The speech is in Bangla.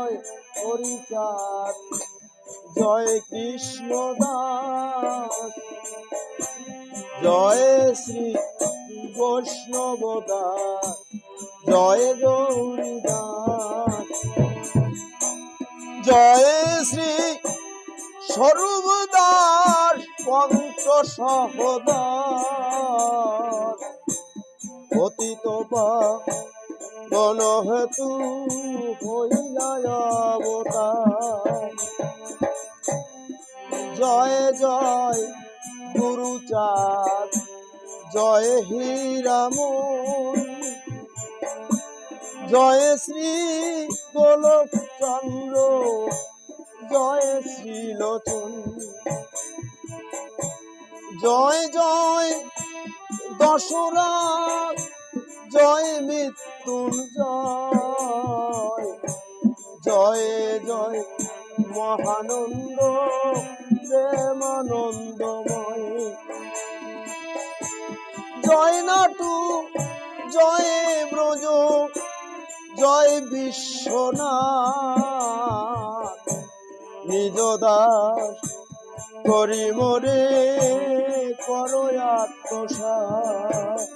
জয় হরিচাঁদ জয় কৃষ্ণ দাস জয় শ্রী বৈষ্ণব দাস জয় গৌরী দাস জয় শ্রী স্বরূপ দাস পঞ্চ সহদাস পতিত পাবন হেতু হইলা অবতার জয় জয় গুরুচাঁদ জয় হীরামন জয় শ্রী গোলক চন্দ্র জয় শ্রীলোচন জয় জয় দশরথ জয় মৃত্যুঞ্জয় জয় জয় মহানন্দ প্রেমানন্দময় জয় নাটু জয় ব্রজ জয় বিশ্বনাথ নিজ দাস করি মোরে করো আত্মসাৎ